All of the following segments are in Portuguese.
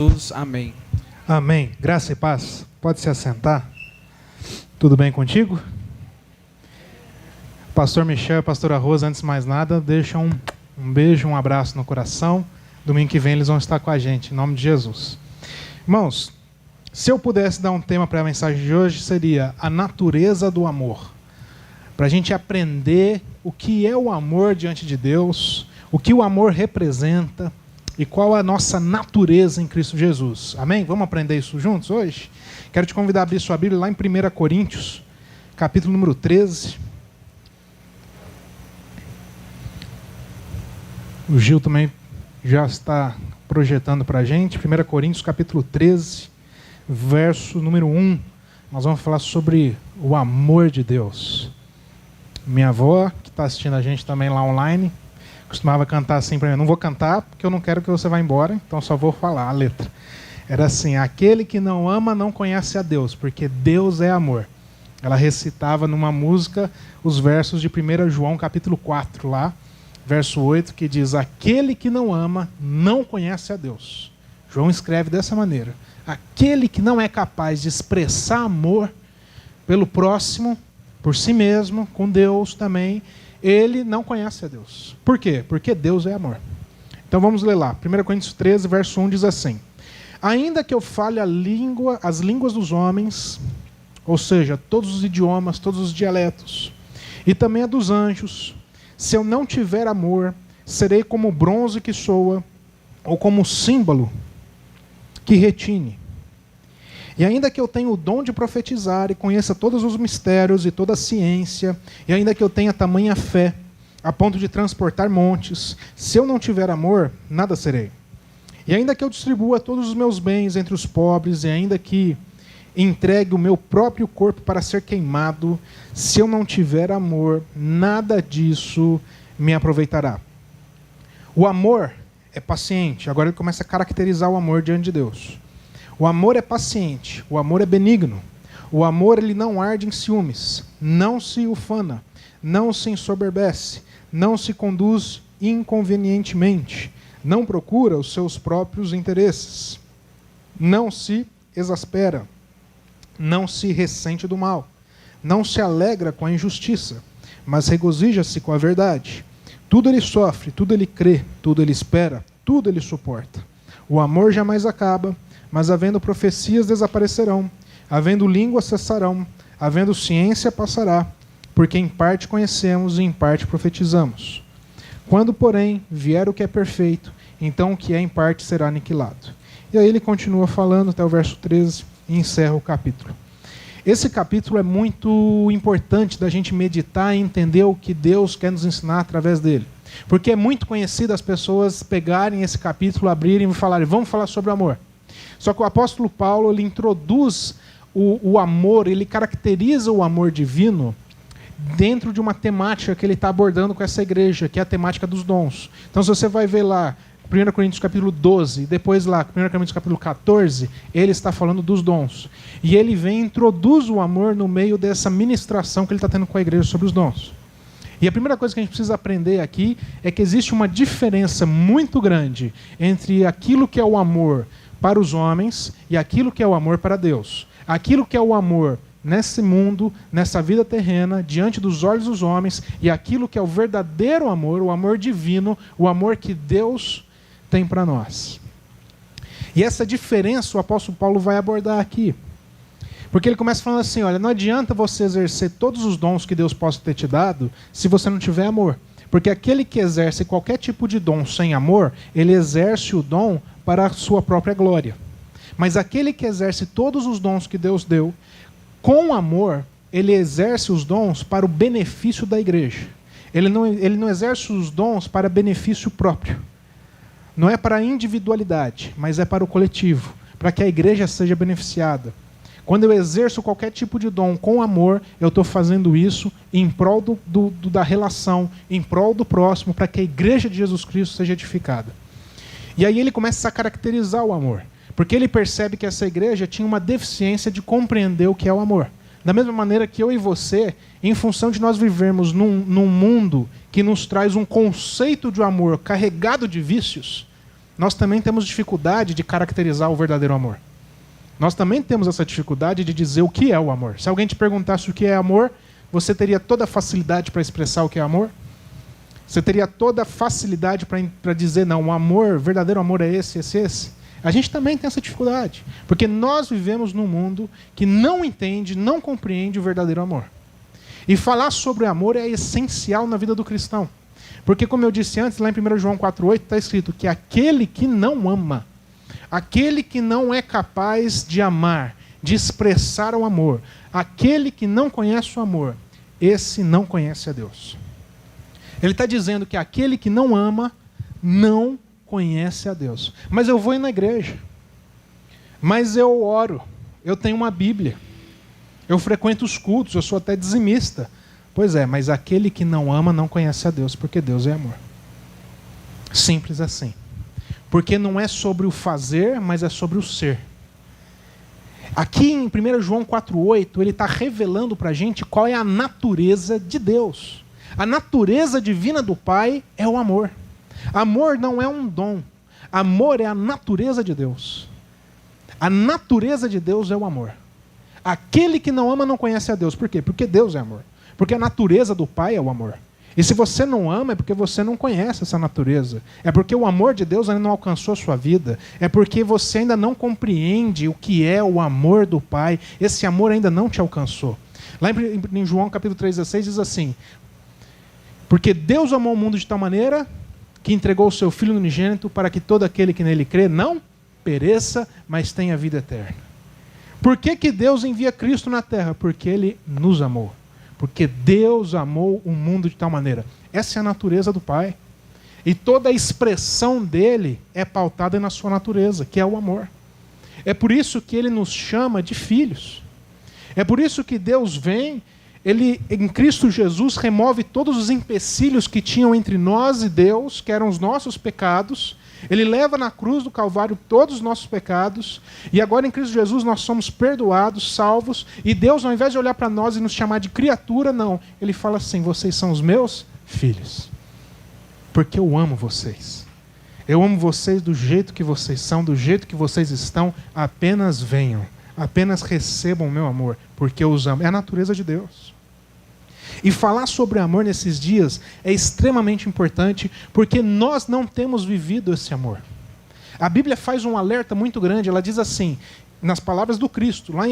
Jesus, amém. Amém. Graça e paz. Pode se assentar. Tudo bem contigo? Pastor Michel e pastora Rosa, antes de mais nada, deixam um beijo, um abraço no coração. Domingo que vem eles vão estar com a gente, em nome de Jesus. Irmãos, se eu pudesse dar um tema para a mensagem de hoje, seria a natureza do amor. Para a gente aprender o que é o amor diante de Deus, o que o amor representa e qual a nossa natureza em Cristo Jesus. Amém? Vamos aprender isso juntos hoje? Quero te convidar a abrir sua Bíblia lá em 1 Coríntios, capítulo número 13. O Gil também já está projetando para a gente. 1 Coríntios, capítulo 13, verso número 1. Nós vamos falar sobre o amor de Deus. Minha avó, que está assistindo a gente também lá online, costumava cantar assim para mim. Não vou cantar porque eu não quero que você vá embora, então só vou falar a letra. Era assim: aquele que não ama não conhece a Deus, porque Deus é amor. Ela recitava numa música os versos de 1 João capítulo 4 lá, verso 8, que diz: aquele que não ama não conhece a Deus. João escreve dessa maneira: aquele que não é capaz de expressar amor pelo próximo, por si mesmo, com Deus também, ele não conhece a Deus. Por quê? Porque Deus é amor. Então vamos ler lá. 1 Coríntios 13, verso 1 diz assim: ainda que eu fale as línguas dos homens, ou seja, todos os idiomas, todos os dialetos, e também a dos anjos, se eu não tiver amor, serei como o bronze que soa, ou como o símbolo que retine. E ainda que eu tenha o dom de profetizar e conheça todos os mistérios e toda a ciência, e ainda que eu tenha tamanha fé, a ponto de transportar montes, se eu não tiver amor, nada serei. E ainda que eu distribua todos os meus bens entre os pobres, e ainda que entregue o meu próprio corpo para ser queimado, se eu não tiver amor, nada disso me aproveitará. O amor é paciente. Agora ele começa a caracterizar o amor diante de Deus. O amor é paciente, o amor é benigno. O amor ele não arde em ciúmes, não se ufana, não se ensoberbece, não se conduz inconvenientemente, não procura os seus próprios interesses, não se exaspera, não se ressente do mal, não se alegra com a injustiça, mas regozija-se com a verdade. Tudo ele sofre, tudo ele crê, tudo ele espera, tudo ele suporta. O amor jamais acaba, mas havendo profecias desaparecerão, havendo língua cessarão, havendo ciência passará, porque em parte conhecemos e em parte profetizamos. Quando, porém, vier o que é perfeito, então o que é em parte será aniquilado. E aí ele continua falando até o verso 13 e encerra o capítulo. Esse capítulo é muito importante da gente meditar e entender o que Deus quer nos ensinar através dele. Porque é muito conhecido as pessoas pegarem esse capítulo, abrirem e falarem: vamos falar sobre o amor. Só que o apóstolo Paulo ele introduz o amor, ele caracteriza o amor divino dentro de uma temática que ele está abordando com essa igreja, que é a temática dos dons. Então, se você vai ver lá 1 Coríntios capítulo 12, depois lá 1 Coríntios capítulo 14, ele está falando dos dons. E ele vem e introduz o amor no meio dessa ministração que ele está tendo com a igreja sobre os dons. E a primeira coisa que a gente precisa aprender aqui é que existe uma diferença muito grande entre aquilo que é o amor para os homens e aquilo que é o amor para Deus. Aquilo que é o amor nesse mundo, nessa vida terrena, diante dos olhos dos homens, e aquilo que é o verdadeiro amor, o amor divino, o amor que Deus tem para nós. E essa diferença o apóstolo Paulo vai abordar aqui. Porque ele começa falando assim: olha, não adianta você exercer todos os dons que Deus possa ter te dado se você não tiver amor. Porque aquele que exerce qualquer tipo de dom sem amor, ele exerce o dom para a sua própria glória. Mas aquele que exerce todos os dons que Deus deu, com amor, ele exerce os dons para o benefício da igreja. Ele não exerce os dons para benefício próprio. Não é para a individualidade, mas é para o coletivo, para que a igreja seja beneficiada. Quando eu exerço qualquer tipo de dom com amor, eu estou fazendo isso em prol da relação, em prol do próximo, para que a igreja de Jesus Cristo seja edificada. E aí ele começa a caracterizar o amor, porque ele percebe que essa igreja tinha uma deficiência de compreender o que é o amor. Da mesma maneira que eu e você, em função de nós vivermos num mundo que nos traz um conceito de amor carregado de vícios, nós também temos dificuldade de caracterizar o verdadeiro amor. Nós também temos essa dificuldade de dizer o que é o amor. Se alguém te perguntasse o que é amor, você teria toda a facilidade para expressar o que é amor? Você teria toda a facilidade para dizer, não, o amor, o verdadeiro amor é esse, esse, esse? A gente também tem essa dificuldade, porque nós vivemos num mundo que não entende, não compreende o verdadeiro amor. E falar sobre amor é essencial na vida do cristão. Porque, como eu disse antes, lá em 1 João 4,8 está escrito que aquele que não ama, aquele que não é capaz de amar, de expressar o amor, aquele que não conhece o amor, esse não conhece a Deus. Ele está dizendo que aquele que não ama, não conhece a Deus. Mas eu vou ir na igreja. Mas eu oro. Eu tenho uma Bíblia. Eu frequento os cultos. Eu sou até dizimista. Pois é, mas aquele que não ama não conhece a Deus, porque Deus é amor. Simples assim. Porque não é sobre o fazer, mas é sobre o ser. Aqui em 1 João 4,8, ele está revelando para a gente qual é a natureza de Deus. A natureza divina do Pai é o amor. Amor não é um dom. Amor é a natureza de Deus. A natureza de Deus é o amor. Aquele que não ama não conhece a Deus. Por quê? Porque Deus é amor. Porque a natureza do Pai é o amor. E se você não ama, é porque você não conhece essa natureza. É porque o amor de Deus ainda não alcançou a sua vida. É porque você ainda não compreende o que é o amor do Pai. Esse amor ainda não te alcançou. Lá em João capítulo 3,16 diz assim: porque Deus amou o mundo de tal maneira que entregou o seu Filho unigênito para que todo aquele que nele crê não pereça, mas tenha vida eterna. Por que que Deus envia Cristo na terra? Porque Ele nos amou. Porque Deus amou o mundo de tal maneira. Essa é a natureza do Pai. E toda a expressão dele é pautada na sua natureza, que é o amor. É por isso que Ele nos chama de filhos. É por isso que Deus vem, Ele, em Cristo Jesus, remove todos os empecilhos que tinham entre nós e Deus, que eram os nossos pecados. Ele leva na cruz do Calvário todos os nossos pecados. E agora em Cristo Jesus nós somos perdoados, salvos. E Deus, ao invés de olhar para nós e nos chamar de criatura, não. Ele fala assim: vocês são os meus filhos. Porque eu amo vocês. Eu amo vocês do jeito que vocês são, do jeito que vocês estão. Apenas venham. Apenas recebam o meu amor. Porque eu os amo. É a natureza de Deus. E falar sobre amor nesses dias é extremamente importante, porque nós não temos vivido esse amor. A Bíblia faz um alerta muito grande. Ela diz assim, nas palavras do Cristo, lá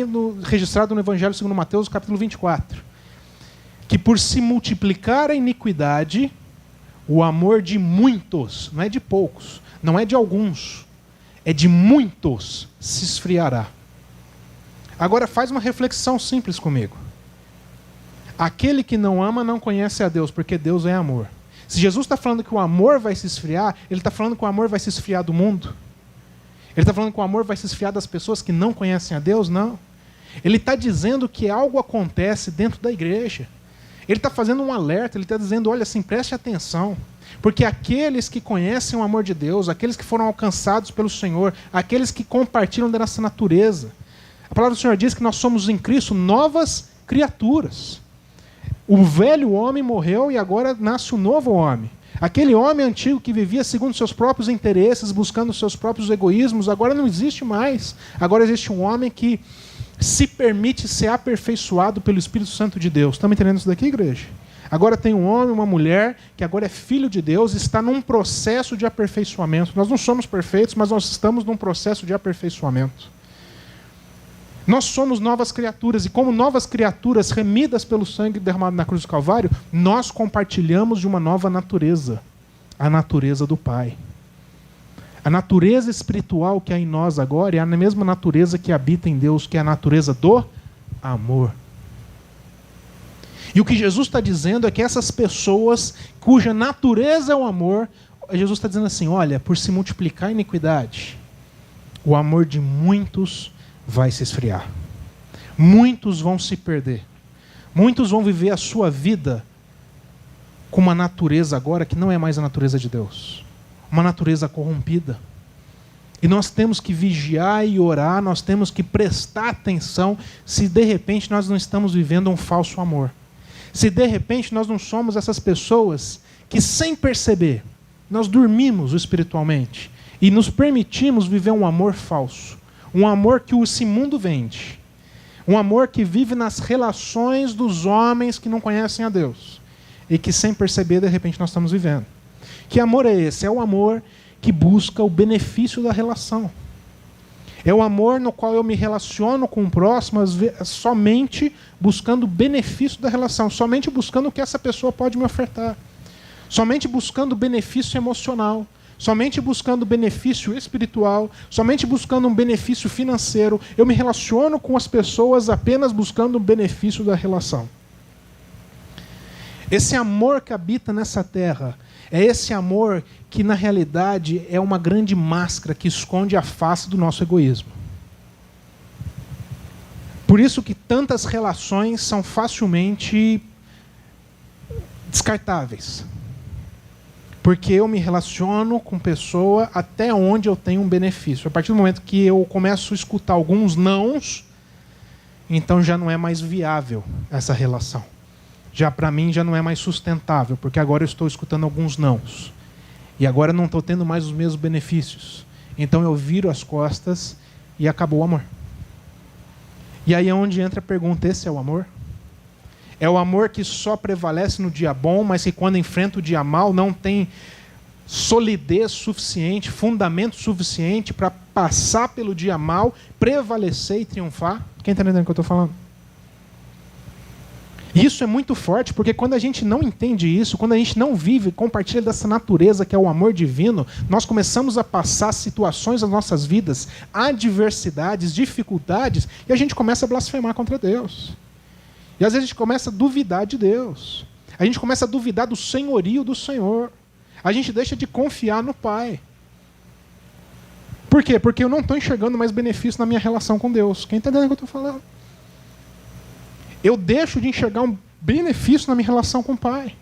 registrado no Evangelho segundo Mateus, capítulo 24, que por se multiplicar a iniquidade, o amor de muitos, não é de poucos, não é de alguns, é de muitos, se esfriará. Agora faz uma reflexão simples comigo. Aquele que não ama não conhece a Deus, porque Deus é amor. Se Jesus está falando que o amor vai se esfriar, Ele está falando que o amor vai se esfriar do mundo? Ele está falando que o amor vai se esfriar das pessoas que não conhecem a Deus? Não. Ele está dizendo que algo acontece dentro da igreja. Ele está fazendo um alerta, ele está dizendo, olha assim, preste atenção. Porque aqueles que conhecem o amor de Deus, aqueles que foram alcançados pelo Senhor, aqueles que compartilham dessa natureza, a palavra do Senhor diz que nós somos em Cristo novas criaturas. O velho homem morreu e agora nasce um novo homem. Aquele homem antigo que vivia segundo seus próprios interesses, buscando seus próprios egoísmos, agora não existe mais. Agora existe um homem que se permite ser aperfeiçoado pelo Espírito Santo de Deus. Estão me entendendo isso daqui, igreja? Agora tem um homem, uma mulher, que agora é filho de Deus, está num processo de aperfeiçoamento. Nós não somos perfeitos, mas nós estamos num processo de aperfeiçoamento. Nós somos novas criaturas, e como novas criaturas remidas pelo sangue derramado na cruz do Calvário, nós compartilhamos de uma nova natureza, a natureza do Pai. A natureza espiritual que há em nós agora é a mesma natureza que habita em Deus, que é a natureza do amor. E o que Jesus está dizendo é que essas pessoas cuja natureza é o amor, Jesus está dizendo assim, olha, por se multiplicar a iniquidade, o amor de muitos vai se esfriar. Muitos vão se perder. Muitos vão viver a sua vida com uma natureza agora que não é mais a natureza de Deus. Uma natureza corrompida. E nós temos que vigiar e orar, nós temos que prestar atenção se de repente nós não estamos vivendo um falso amor. Se de repente nós não somos essas pessoas que sem perceber, nós dormimos espiritualmente. E nos permitimos viver um amor falso. Um amor que esse mundo vende. Um amor que vive nas relações dos homens que não conhecem a Deus. E que sem perceber, de repente, nós estamos vivendo. Que amor é esse? É o amor que busca o benefício da relação. É o amor no qual eu me relaciono com o próximo somente buscando o benefício da relação, somente buscando o que essa pessoa pode me ofertar, somente buscando o benefício emocional, somente buscando o benefício espiritual, somente buscando um benefício financeiro. Eu me relaciono com as pessoas apenas buscando o benefício da relação. Esse amor que habita nessa terra é esse amor que, na realidade, é uma grande máscara que esconde a face do nosso egoísmo. Por isso que tantas relações são facilmente descartáveis. Porque eu me relaciono com pessoa até onde eu tenho um benefício. A partir do momento que eu começo a escutar alguns nãos, então já não é mais viável essa relação. Já para mim já não é mais sustentável, porque agora eu estou escutando alguns nãos. E agora não estou tendo mais os mesmos benefícios. Então eu viro as costas e acabou o amor. E aí é onde entra a pergunta: esse é o amor? É o amor que só prevalece no dia bom, mas que quando enfrenta o dia mal não tem solidez suficiente, fundamento suficiente para passar pelo dia mal, prevalecer e triunfar? Quem está entendendo o que eu estou falando? Isso é muito forte, porque quando a gente não entende isso, quando a gente não vive, compartilha dessa natureza que é o amor divino, nós começamos a passar situações nas nossas vidas, adversidades, dificuldades, e a gente começa a blasfemar contra Deus. E às vezes a gente começa a duvidar de Deus. A gente começa a duvidar do senhorio do Senhor. A gente deixa de confiar no Pai. Por quê? Porque eu não estou enxergando mais benefício na minha relação com Deus. Quem está entendendo o que eu estou falando? Eu deixo de enxergar um benefício na minha relação com o Pai.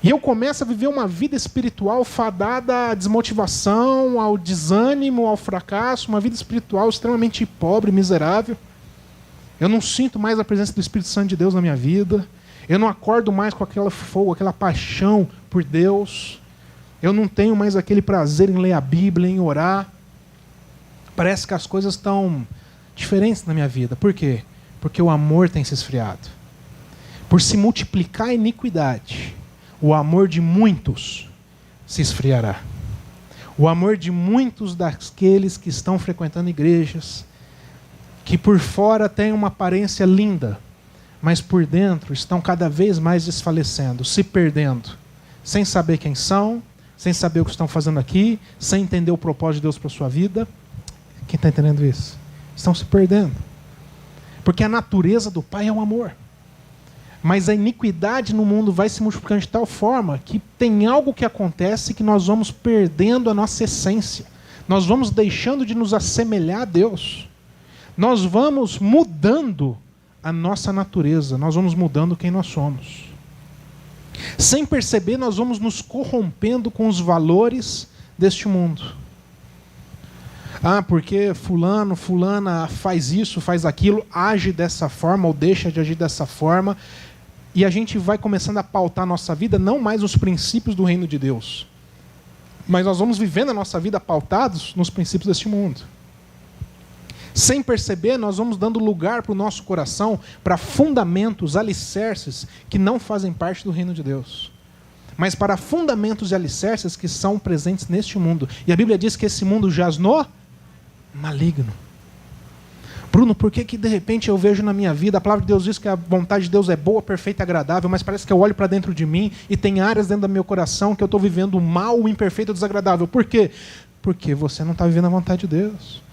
E eu começo a viver uma vida espiritual fadada à desmotivação, ao desânimo, ao fracasso, uma vida espiritual extremamente pobre, miserável. Eu não sinto mais a presença do Espírito Santo de Deus na minha vida. Eu não acordo mais com aquela fogo, aquela paixão por Deus. Eu não tenho mais aquele prazer em ler a Bíblia, em orar. Parece que as coisas estão diferentes na minha vida. Por quê? Porque o amor tem se esfriado. Por se multiplicar a iniquidade, o amor de muitos se esfriará. O amor de muitos daqueles que estão frequentando igrejas, que por fora têm uma aparência linda, mas por dentro estão cada vez mais desfalecendo, se perdendo, sem saber quem são, sem saber o que estão fazendo aqui, sem entender o propósito de Deus para a sua vida. Quem está entendendo isso? Estão se perdendo. Porque a natureza do Pai é o amor. Mas a iniquidade no mundo vai se multiplicando de tal forma que tem algo que acontece que nós vamos perdendo a nossa essência. Nós vamos deixando de nos assemelhar a Deus. Nós vamos mudando a nossa natureza. Nós vamos mudando quem nós somos. Sem perceber, nós vamos nos corrompendo com os valores deste mundo. Ah, porque fulano, fulana faz isso, faz aquilo, age dessa forma ou deixa de agir dessa forma. E a gente vai começando a pautar a nossa vida não mais nos princípios do reino de Deus, mas nós vamos vivendo a nossa vida pautados nos princípios deste mundo. Sem perceber, nós vamos dando lugar para o nosso coração para fundamentos, alicerces que não fazem parte do reino de Deus, mas para fundamentos e alicerces que são presentes neste mundo. E a Bíblia diz que esse mundo jaz no maligno. Bruno, por que de repente eu vejo na minha vida, a palavra de Deus diz que a vontade de Deus é boa, perfeita e agradável, mas parece que eu olho para dentro de mim e tem áreas dentro do meu coração que eu estou vivendo o mal, o imperfeito, o desagradável. Por quê? Porque você não está vivendo a vontade de Deus.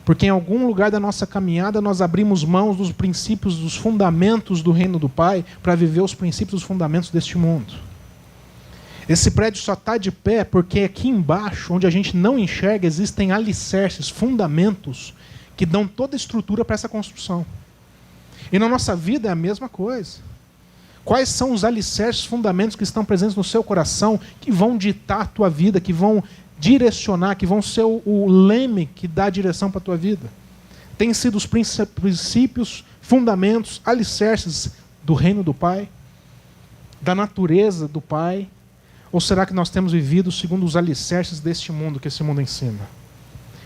Porque em algum lugar da nossa caminhada nós abrimos mãos dos princípios, dos fundamentos do reino do Pai para viver os princípios, os fundamentos deste mundo. Esse prédio só está de pé porque aqui embaixo, onde a gente não enxerga, existem alicerces, fundamentos, que dão toda a estrutura para essa construção. E na nossa vida é a mesma coisa. Quais são os alicerces, fundamentos que estão presentes no seu coração, que vão ditar a tua vida, que vão direcionar, que vão ser o leme que dá a direção para a tua vida? Tem sido os princípios, fundamentos, alicerces do reino do Pai, da natureza do Pai, Ou será que nós temos vivido segundo os alicerces deste mundo, que esse mundo ensina?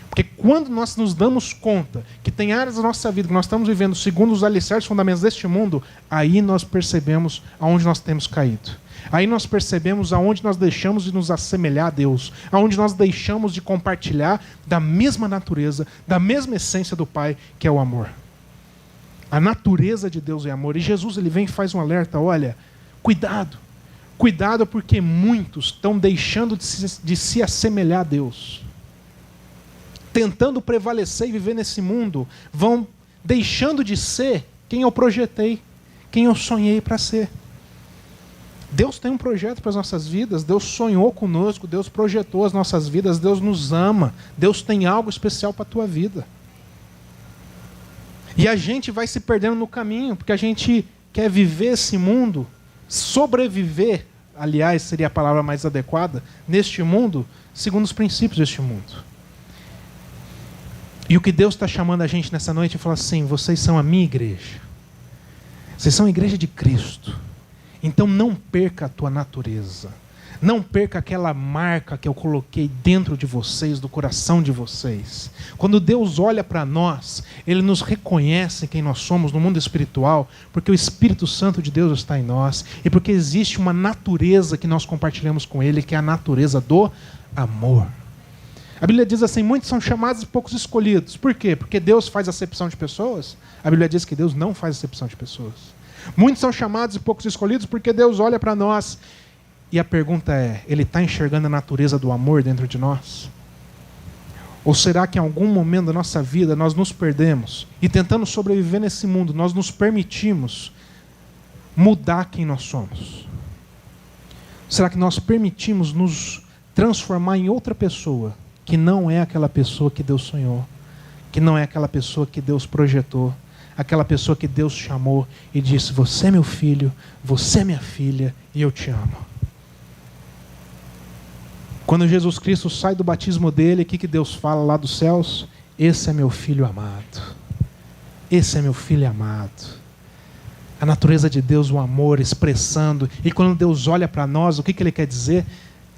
Porque quando nós nos damos conta que tem áreas da nossa vida que nós estamos vivendo segundo os alicerces fundamentos deste mundo, aí nós percebemos aonde nós temos caído. Aí nós percebemos aonde nós deixamos de nos assemelhar a Deus, aonde nós deixamos de compartilhar da mesma natureza, da mesma essência do Pai, que é o amor. A natureza de Deus é amor. E Jesus ele vem e faz um alerta, olha, cuidado. Cuidado porque muitos estão deixando de se assemelhar a Deus. Tentando prevalecer e viver nesse mundo, vão deixando de ser quem eu projetei, quem eu sonhei para ser. Deus tem um projeto para as nossas vidas, Deus sonhou conosco, Deus projetou as nossas vidas, Deus nos ama, Deus tem algo especial para a tua vida. E a gente vai se perdendo no caminho, porque a gente quer viver esse mundo, sobreviver, aliás, seria a palavra mais adequada, neste mundo, segundo os princípios deste mundo. E o que Deus está chamando a gente nessa noite é falar assim, vocês são a minha igreja. Vocês são a igreja de Cristo. Então não perca a tua natureza. Não perca aquela marca que eu coloquei dentro de vocês, do coração de vocês. Quando Deus olha para nós, Ele nos reconhece quem nós somos no mundo espiritual, porque o Espírito Santo de Deus está em nós e porque existe uma natureza que nós compartilhamos com Ele, que é a natureza do amor. A Bíblia diz assim, muitos são chamados e poucos escolhidos. Por quê? Porque Deus faz acepção de pessoas? A Bíblia diz que Deus não faz acepção de pessoas. Muitos são chamados e poucos escolhidos porque Deus olha para nós. E a pergunta é, Ele está enxergando a natureza do amor dentro de nós? Ou será que em algum momento da nossa vida nós nos perdemos e tentando sobreviver nesse mundo, nós nos permitimos mudar quem nós somos? Será que nós permitimos nos transformar em outra pessoa que não é aquela pessoa que Deus sonhou, que não é aquela pessoa que Deus projetou, aquela pessoa que Deus chamou e disse, você é meu filho, você é minha filha e eu te amo. Quando Jesus Cristo sai do batismo dele, o que Deus fala lá dos céus? Esse é meu filho amado. Esse é meu filho amado. A natureza de Deus, o amor expressando. E quando Deus olha para nós, o que Ele quer dizer?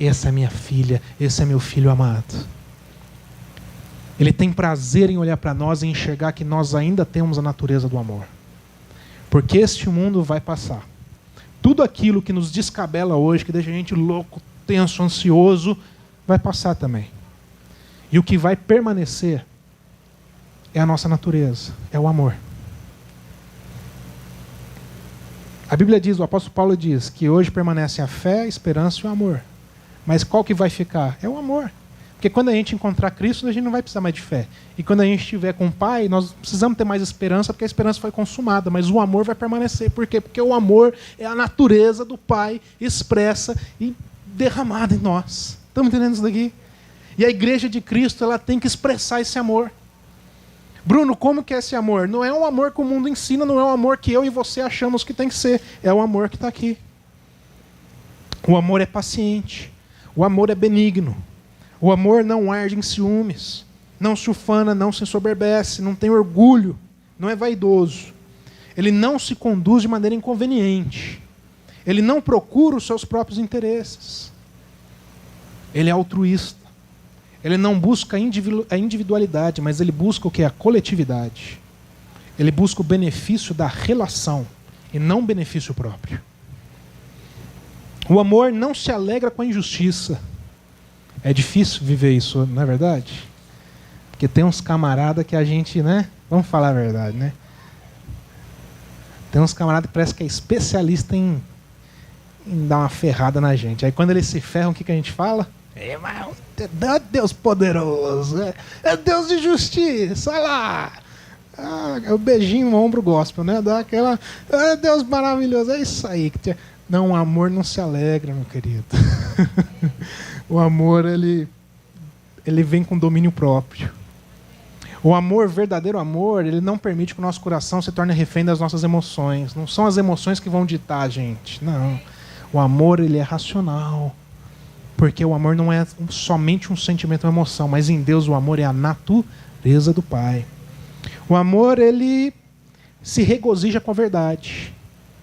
Essa é minha filha, esse é meu filho amado. Ele tem prazer em olhar para nós e enxergar que nós ainda temos a natureza do amor. Porque este mundo vai passar. Tudo aquilo que nos descabela hoje, que deixa a gente louco, tenso, ansioso, vai passar também. E o que vai permanecer é a nossa natureza, é o amor. A Bíblia diz, o apóstolo Paulo diz, que hoje permanecem a fé, a esperança e o amor. Mas qual que vai ficar? É o amor. Porque quando a gente encontrar Cristo, a gente não vai precisar mais de fé. E quando a gente estiver com o Pai, nós precisamos ter mais esperança, porque a esperança foi consumada. Mas o amor vai permanecer. Por quê? Porque o amor é a natureza do Pai expressa e derramada em nós. Estamos entendendo isso daqui? E a igreja de Cristo, ela tem que expressar esse amor. Bruno, como que é esse amor? Não é um amor que o mundo ensina, não é um amor que eu e você achamos que tem que ser. É o amor que está aqui. O amor é paciente. O amor é benigno. O amor não arde em ciúmes, não se ufana, não se ensoberbece, não tem orgulho, não é vaidoso. Ele não se conduz de maneira inconveniente. Ele não procura os seus próprios interesses. Ele é altruísta. Ele não busca a individualidade, mas ele busca o que é a coletividade. Ele busca o benefício da relação e não o benefício próprio. O amor não se alegra com a injustiça. É difícil viver isso, não é verdade? Porque tem uns camaradas que a gente, né? Vamos falar a verdade, né? Tem uns camaradas que parece que é especialista em dar uma ferrada na gente. Aí quando eles se ferram, o que a gente fala? É Deus poderoso, é Deus de justiça, olha lá. É o beijinho no ombro gospel, né? Dá aquela, é Deus maravilhoso, é isso aí. Não, o amor não se alegra, meu querido. O amor, ele vem com domínio próprio. O amor, verdadeiro amor, ele não permite que o nosso coração se torne refém das nossas emoções. Não são as emoções que vão ditar a gente, não. O amor, ele é racional. Porque o amor não é somente um sentimento, uma emoção, mas em Deus o amor é a natureza do Pai. O amor, ele se regozija com a verdade.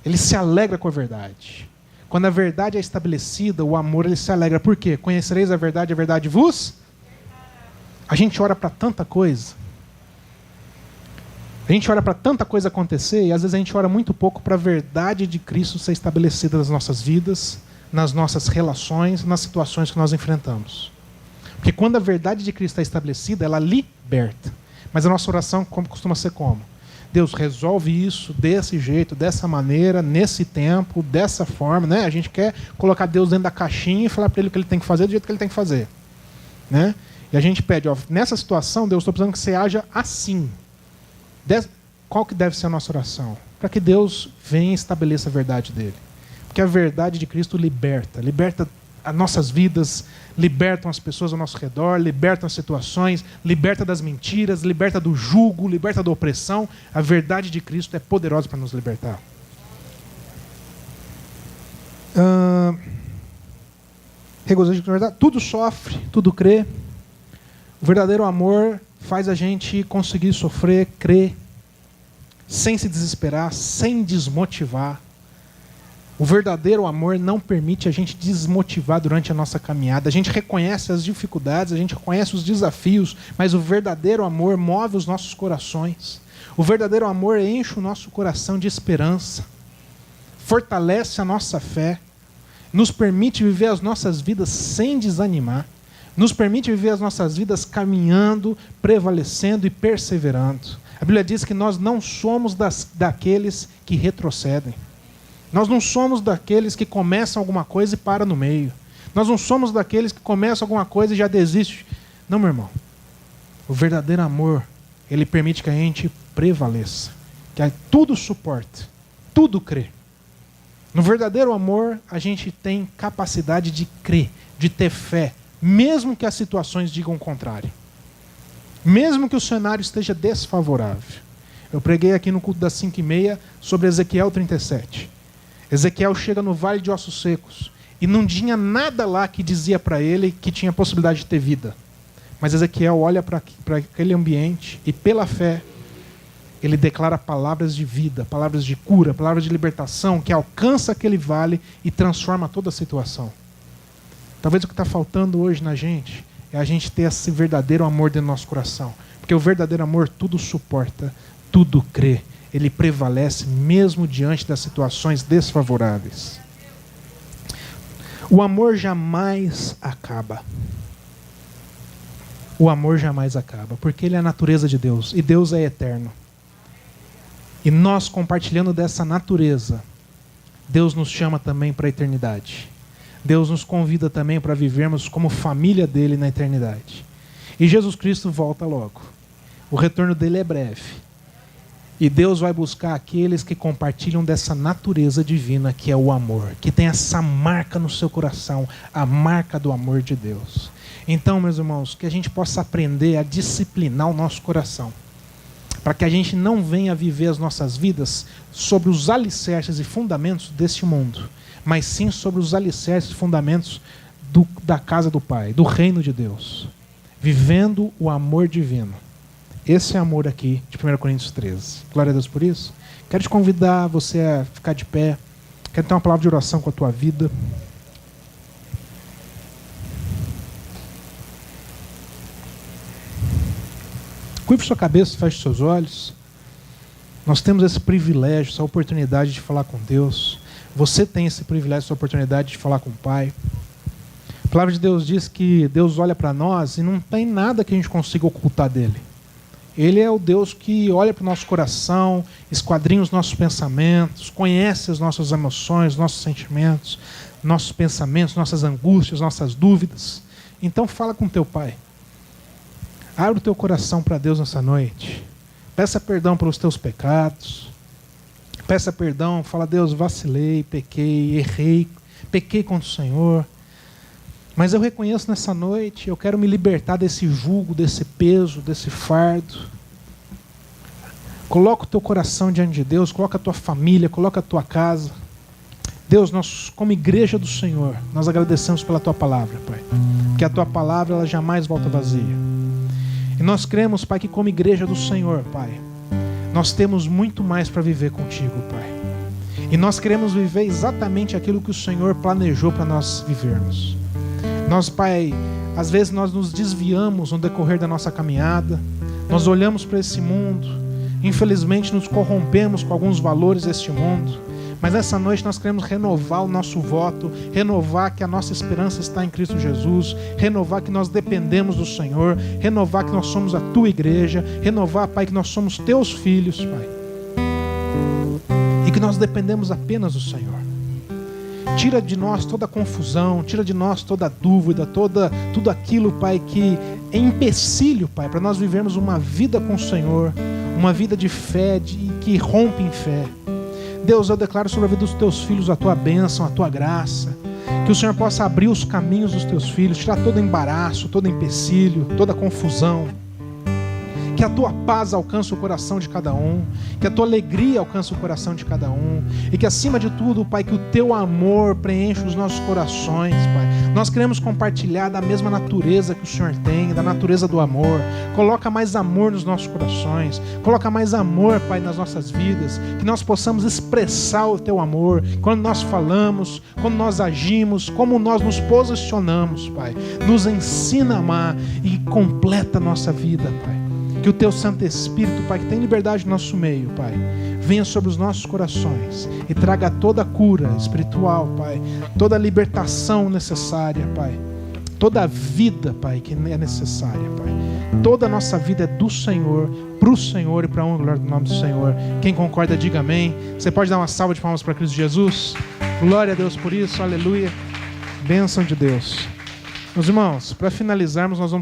Ele se alegra com a verdade. Quando a verdade é estabelecida, o amor ele se alegra. Por quê? Conhecereis a verdade vos... A gente ora para tanta coisa. A gente ora para tanta coisa acontecer e às vezes a gente ora muito pouco para a verdade de Cristo ser estabelecida nas nossas vidas, nas nossas relações, nas situações que nós enfrentamos. Porque quando a verdade de Cristo está estabelecida, ela liberta. Mas a nossa oração costuma ser como? Deus, resolve isso desse jeito, dessa maneira, nesse tempo, dessa forma. Né? A gente quer colocar Deus dentro da caixinha e falar para Ele o que Ele tem que fazer do jeito que Ele tem que fazer. Né? E a gente pede, ó, nessa situação, Deus, estou precisando que você haja assim. Qual que deve ser a nossa oração? Para que Deus venha e estabeleça a verdade dele. Porque a verdade de Cristo liberta as nossas vidas, libertam as pessoas ao nosso redor, libertam as situações, liberta das mentiras, liberta do jugo, liberta da opressão. A verdade de Cristo é poderosa para nos libertar. Regozijo com a verdade. Tudo sofre, tudo crê. O verdadeiro amor faz a gente conseguir sofrer, crer, sem se desesperar, sem desmotivar. O verdadeiro amor não permite a gente desmotivar durante a nossa caminhada. A gente reconhece as dificuldades, a gente reconhece os desafios, mas o verdadeiro amor move os nossos corações. O verdadeiro amor enche o nosso coração de esperança, fortalece a nossa fé, nos permite viver as nossas vidas sem desanimar, nos permite viver as nossas vidas caminhando, prevalecendo e perseverando. A Bíblia diz que nós não somos daqueles que retrocedem. Nós não somos daqueles que começam alguma coisa e param no meio. Nós não somos daqueles que começam alguma coisa e já desistem. Não, meu irmão. O verdadeiro amor, ele permite que a gente prevaleça. Que tudo suporte, tudo crê. No verdadeiro amor, a gente tem capacidade de crer, de ter fé, mesmo que as situações digam o contrário. Mesmo que o cenário esteja desfavorável. Eu preguei aqui no culto das 5h30 sobre Ezequiel 37. Ezequiel chega no vale de ossos secos e não tinha nada lá que dizia para ele que tinha possibilidade de ter vida. Mas Ezequiel olha para aquele ambiente e pela fé ele declara palavras de vida, palavras de cura, palavras de libertação que alcança aquele vale e transforma toda a situação. Talvez o que está faltando hoje na gente é a gente ter esse verdadeiro amor dentro do nosso coração. Porque o verdadeiro amor tudo suporta, tudo crê. Ele prevalece mesmo diante das situações desfavoráveis. O amor jamais acaba. O amor jamais acaba, porque ele é a natureza de Deus, e Deus é eterno. E nós, compartilhando dessa natureza, Deus nos chama também para a eternidade. Deus nos convida também para vivermos como família dele na eternidade. E Jesus Cristo volta logo. O retorno dele é breve. E Deus vai buscar aqueles que compartilham dessa natureza divina que é o amor, que tem essa marca no seu coração, a marca do amor de Deus. Então, meus irmãos, que a gente possa aprender a disciplinar o nosso coração, para que a gente não venha viver as nossas vidas sobre os alicerces e fundamentos deste mundo, mas sim sobre os alicerces e fundamentos da casa do Pai, do reino de Deus, vivendo o amor divino. Esse amor aqui de 1 Coríntios 13. Glória a Deus por isso. Quero te convidar você a ficar de pé. Quero ter uma palavra de oração com a tua vida. Curve sua cabeça, feche seus olhos. Nós temos esse privilégio, essa oportunidade de falar com Deus. Você tem esse privilégio, essa oportunidade de falar com o Pai. A palavra de Deus diz que Deus olha para nós e não tem nada que a gente consiga ocultar dele. Ele é o Deus que olha para o nosso coração, esquadrinha os nossos pensamentos, conhece as nossas emoções, nossos sentimentos, nossos pensamentos, nossas angústias, nossas dúvidas. Então fala com teu Pai. Abre o teu coração para Deus nessa noite. Peça perdão pelos teus pecados. Peça perdão, fala: Deus, vacilei, pequei, errei, pequei contra o Senhor. Mas eu reconheço nessa noite, eu quero me libertar desse jugo, desse peso, desse fardo. Coloca o teu coração diante de Deus, coloca a tua família, coloca a tua casa. Deus, nós como igreja do Senhor, nós agradecemos pela tua palavra, Pai. Porque a tua palavra, ela jamais volta vazia. E nós cremos, Pai, que como igreja do Senhor, Pai, nós temos muito mais para viver contigo, Pai. E nós queremos viver exatamente aquilo que o Senhor planejou para nós vivermos. Nós, Pai, às vezes nós nos desviamos no decorrer da nossa caminhada, nós olhamos para esse mundo, infelizmente nos corrompemos com alguns valores deste mundo, mas essa noite nós queremos renovar o nosso voto, renovar que a nossa esperança está em Cristo Jesus, renovar que nós dependemos do Senhor, renovar que nós somos a Tua igreja, renovar, Pai, que nós somos Teus filhos, Pai, e que nós dependemos apenas do Senhor. Tira de nós toda a confusão, tira de nós toda a dúvida, tudo aquilo, Pai, que é empecilho, Pai, para nós vivermos uma vida com o Senhor, uma vida de fé, que rompe em fé. Deus, eu declaro sobre a vida dos Teus filhos a Tua bênção, a Tua graça, que o Senhor possa abrir os caminhos dos Teus filhos, tirar todo embaraço, todo empecilho, toda confusão. Que a Tua paz alcance o coração de cada um, que a Tua alegria alcance o coração de cada um, e que acima de tudo, Pai, que o Teu amor preencha os nossos corações, Pai. Nós queremos compartilhar da mesma natureza que o Senhor tem, da natureza do amor. Coloca mais amor nos nossos corações, coloca mais amor, Pai, nas nossas vidas, que nós possamos expressar o Teu amor quando nós falamos, quando nós agimos, como nós nos posicionamos, Pai. Nos ensina a amar e completa a nossa vida, Pai. Que o Teu Santo Espírito, Pai, que tem liberdade no nosso meio, Pai, venha sobre os nossos corações e traga toda a cura espiritual, Pai, toda a libertação necessária, Pai, toda a vida, Pai, que é necessária, Pai. Toda a nossa vida é do Senhor, para o Senhor e para a honra e glória do nome do Senhor. Quem concorda, diga amém. Você pode dar uma salva de palmas para Cristo Jesus? Glória a Deus por isso, aleluia. Bênção de Deus. Meus irmãos, para finalizarmos, nós vamos